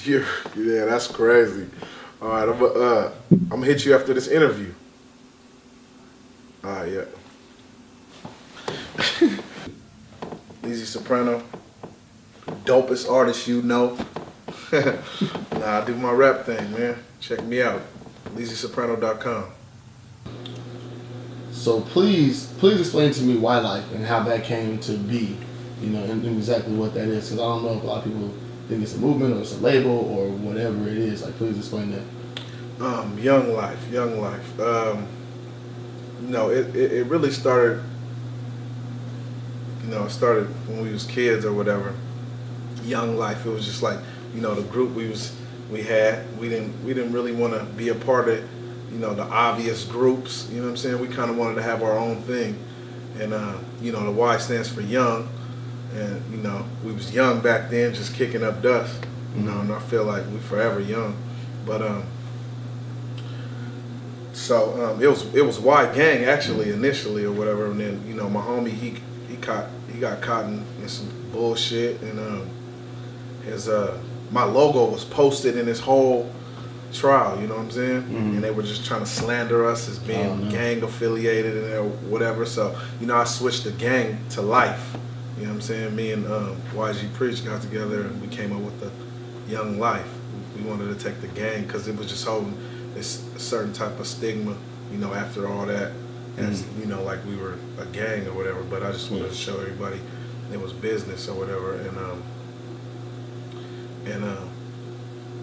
Yeah, that's crazy. All right, I'm gonna hit you after this interview. All right, yeah. Leezy Soprano, dopest artist you know. Nah, I do my rap thing, man. Check me out, LeezySoprano.com. So please explain to me why Lyfe and how that came to be, and exactly what that is. Because I don't know if a lot of people think it's a movement or it's a label or whatever it is. Like, please explain that. Young Lyfe. It really started. It started when we was kids or whatever. Young Lyfe. It was just like, the group we had. We didn't really want to be a part of, the obvious groups. You know what I'm saying? We kind of wanted to have our own thing, and the Y stands for young, and we was young back then, just kicking up dust. And I feel like we forever young, but So it was Y gang actually initially or whatever, and then my homie he got caught in some bullshit, and his my logo was posted in his whole trial, you know what I'm saying? And they were just trying to slander us as being gang affiliated and whatever. So I switched the gang to Lyfe. You know what I'm saying? Me and YG Preach got together and we came up with the Young Lyfe. We wanted to take the gang because it was just holding this certain type of stigma, after all that, as like we were a gang or whatever. But I just wanted to show everybody it was business or whatever, and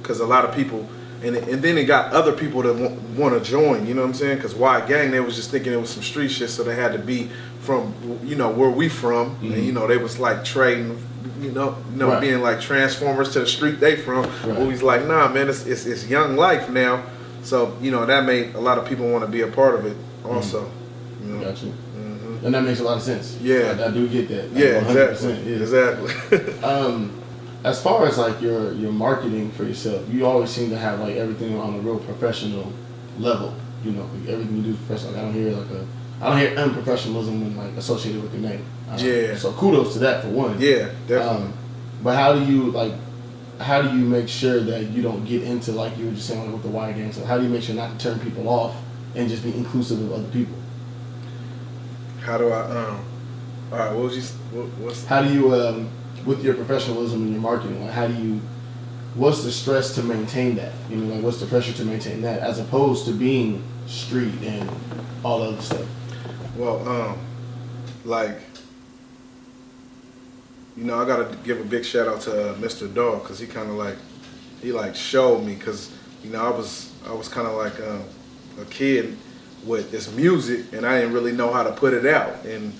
because a lot of people, and then it got other people that want to join. You know what I'm saying? Because Y gang, they was just thinking it was some street shit, so they had to be from where we from, and they was like trading. Right. Being like transformers to the street they from. Right. But he's like, nah, man, it's Young Lyfe now. So that made a lot of people want to be a part of it also. Got you. And that makes a lot of sense. Yeah, I do get that. Yeah, 100%, exactly. As far as like your marketing for yourself, you always seem to have like everything on a real professional level. Like everything you do is professional. Like, I don't hear unprofessionalism when like associated with your name. Yeah. So kudos to that for one. Yeah, definitely. But how do you make sure that you don't get into, like you were just saying, like with the Y gang? So how do you make sure not to turn people off and just be inclusive of other people? How do I all right, what's how do you with your professionalism and your marketing, like what's the stress to maintain that? Like what's the pressure to maintain that as opposed to being street and all other stuff? Well, I gotta give a big shout out to Mr. Dog, because he kind of like showed me, because I was kind of like a kid with this music, and I didn't really know how to put it out, and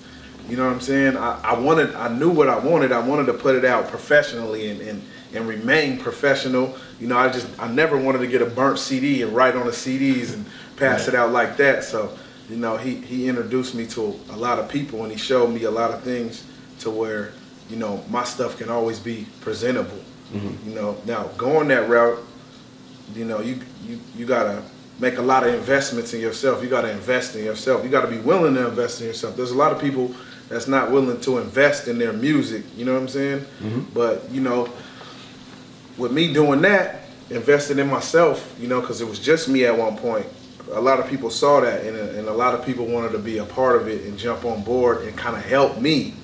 you know what I'm saying. I knew what I wanted. I wanted to put it out professionally and remain professional. I never wanted to get a burnt CD and write on the CDs and pass it out like that. So he introduced me to a lot of people, and he showed me a lot of things to where my stuff can always be presentable. Now going that route, you gotta make a lot of investments in yourself. You gotta invest in yourself. You gotta be willing to invest in yourself. There's a lot of people that's not willing to invest in their music. You know what I'm saying? But with me doing that, investing in myself, because it was just me at one point. A lot of people saw that, and a lot of people wanted to be a part of it and jump on board and kind of help me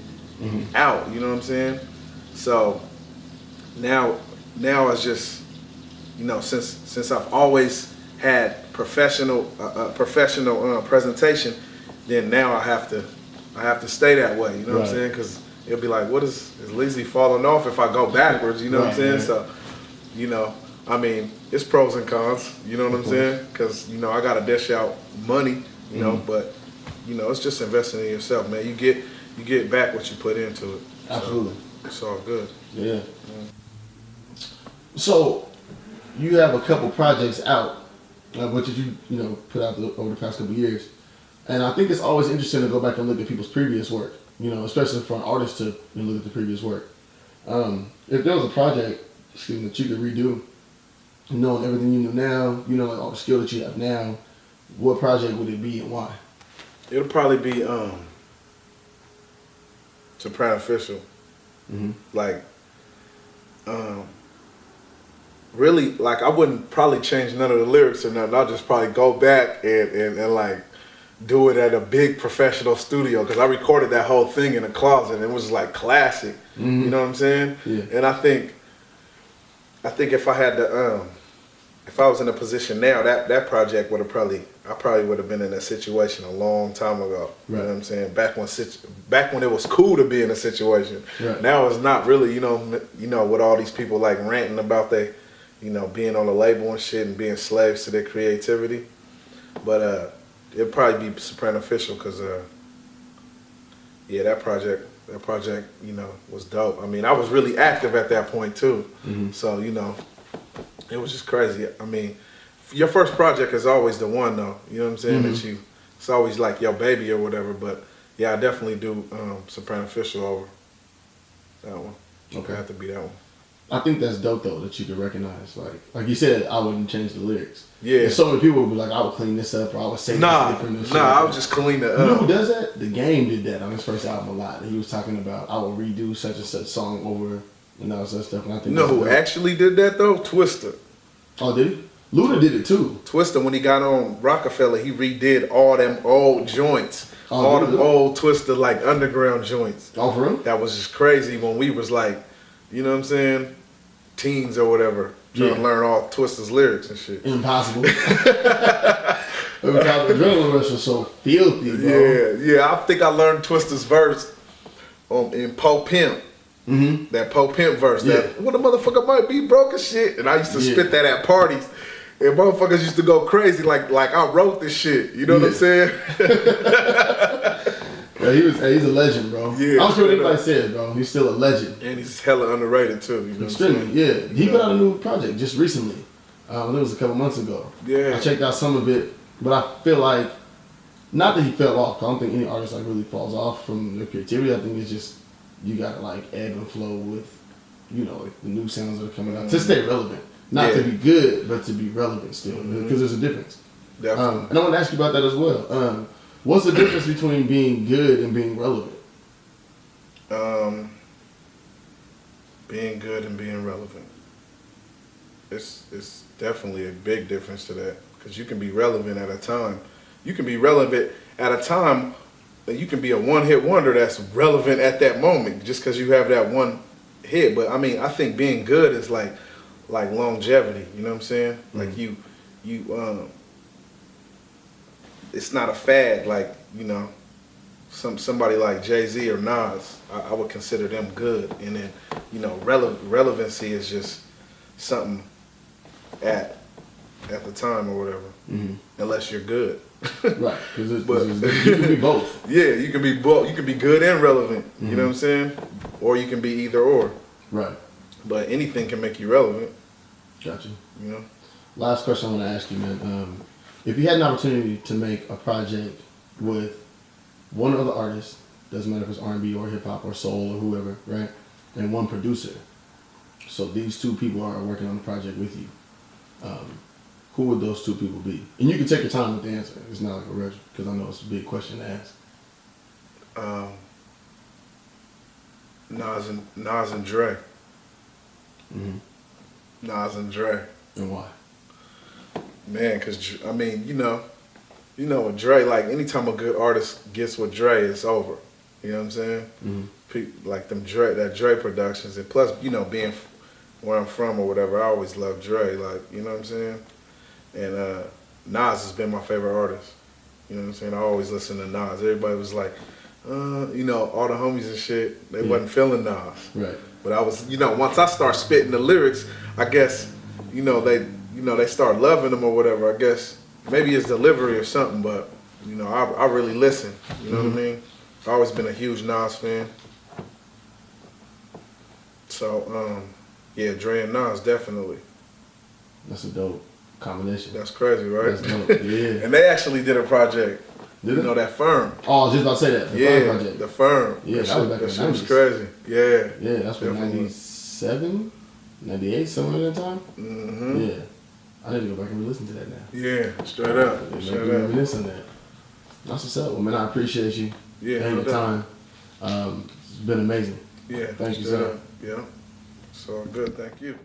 out. You know what I'm saying? So now it's just, since I've always had professional presentation, then now I have to stay that way. You know what I'm saying? Because it'll be like, is Leezy falling off if I go backwards? You know what I'm saying? So, it's pros and cons. You know what I'm saying? Because I gotta dish out money. But it's just investing in yourself, man. You get back what you put into it. Absolutely. So it's all good. Yeah. So you have a couple projects out, which you put out over the past couple of years, and I think it's always interesting to go back and look at people's previous work. Especially for an artist to look at the previous work. If there was a project, that you could redo, knowing everything you know now, all the skill that you have now, what project would it be and why? It'll probably be Soprano official. Like really, like, I wouldn't probably change none of the lyrics or nothing. I'll just probably go back and like do it at a big professional studio, because I recorded that whole thing in a closet and it was like classic. Mm-hmm. You know what I'm saying? Yeah. And I think if I had to, if I was in a position now, that project would have I probably would have been in that situation a long time ago. You know what I'm saying? Back when it was cool to be in a situation. Right. Now it's not really, you know, with all these people like ranting about being on a label and shit and being slaves to their creativity. But it'd probably be Soprano Official, because that project, was dope. I mean, I was really active at that point too. Mm-hmm. So, it was just crazy. I mean, your first project is always the one though. You know what I'm saying? Mm-hmm. It's always like your baby or whatever. But yeah, I definitely do Soprano Official over that one. Okay. It have to be that one. I think that's dope though, that you could recognize, like you said, I wouldn't change the lyrics. Yeah. And so many people would be like, I would clean this up, or I would say this different. And shit I like would just clean it You know up. who does that? The Game did that on his first album a lot. He was talking about, I will redo such and such song over and all that stuff. And I think You know who actually did that though? Twista. Oh, did he? Luda did it too. Twista, when he got on Rockefeller, he redid all them old joints. All them old Twista, like, underground joints. Oh, for real? That was just crazy when we was like, you know what I'm saying, teens or whatever, trying to learn all Twista's lyrics and shit. Impossible. Because the Adrenaline Rush was so filthy, bro. Yeah. I think I learned Twista's verse in Po Pimp. Mm-hmm. That Po Pimp verse. Yeah. That, what the motherfucker might be broke as shit. And I used to spit that at parties. And motherfuckers used to go crazy like I wrote this shit. You know what I'm saying? Yeah, he's a legend, bro. Yeah, I'm sure anybody said, bro. He's still a legend. And he's hella underrated too. You know Extremely, what I'm saying? yeah. He put out a new project just recently. It was a couple months ago. Yeah. I checked out some of it, but I feel like, not that he fell off, 'cause I don't think any artist like really falls off from their creativity. I think it's just, you gotta like ebb and flow with, like, the new sounds that are coming out to stay relevant. Not to be good, but to be relevant still, because there's a difference. Definitely. And I want to ask you about that as well. What's the difference between being good and being relevant? Being good and being relevant. It's definitely a big difference to that, because you can be relevant at a time. You can be relevant at a time, and you can be a one-hit wonder that's relevant at that moment just because you have that one hit. But I mean, I think being good is like longevity. You know what I'm saying? Mm-hmm. Like you it's not a fad. Like, somebody like Jay-Z or Nas, I would consider them good. And then, relevancy is just something at the time or whatever, unless you're good. Right, because you can be both. Yeah, you can be both. You can be good and relevant. You know what I'm saying? Or you can be either or. Right. But anything can make you relevant. Gotcha. Last question I want to ask you, man. If you had an opportunity to make a project with one other artist, doesn't matter if it's R&B or hip hop or soul or whoever, right? And one producer. So these two people are working on the project with you. Who would those two people be? And you can take your time with the answer. It's not like a rush, because I know it's a big question to ask. Nas and Dre. Mm-hmm. Nas and Dre. And why? Man, because, I mean, with Dre, like, anytime a good artist gets with Dre, it's over. You know what I'm saying? Mm-hmm. Like that Dre productions. And plus, being where I'm from or whatever, I always loved Dre. Like, you know what I'm saying? And Nas has been my favorite artist. You know what I'm saying? I always listen to Nas. Everybody was like, all the homies and shit, they wasn't feeling Nas. Right. But I was, once I start spitting the lyrics, I guess, they start loving him or whatever. I guess maybe it's delivery or something, but I really listen. You know what I mean? I've always been a huge Nas fan. So yeah, Dre and Nas definitely. That's a dope combination. That's crazy, right? That's dope. Yeah. And they actually did a project. Did it? That Firm. Oh, I was just about to say that. The Firm project. The Firm. Yeah, that was back in the 90s. Was crazy. Yeah. Yeah, that's from 97, 98, somewhere in that time. Mm-hmm. Yeah. I need to go back and listen to that now. Yeah, straight up. Straight up. Reminisce on that. That's what's up. Well, man, I appreciate you. Yeah, and your time. It's been amazing. Yeah. Thank you, sir. Yeah. So good. Thank you.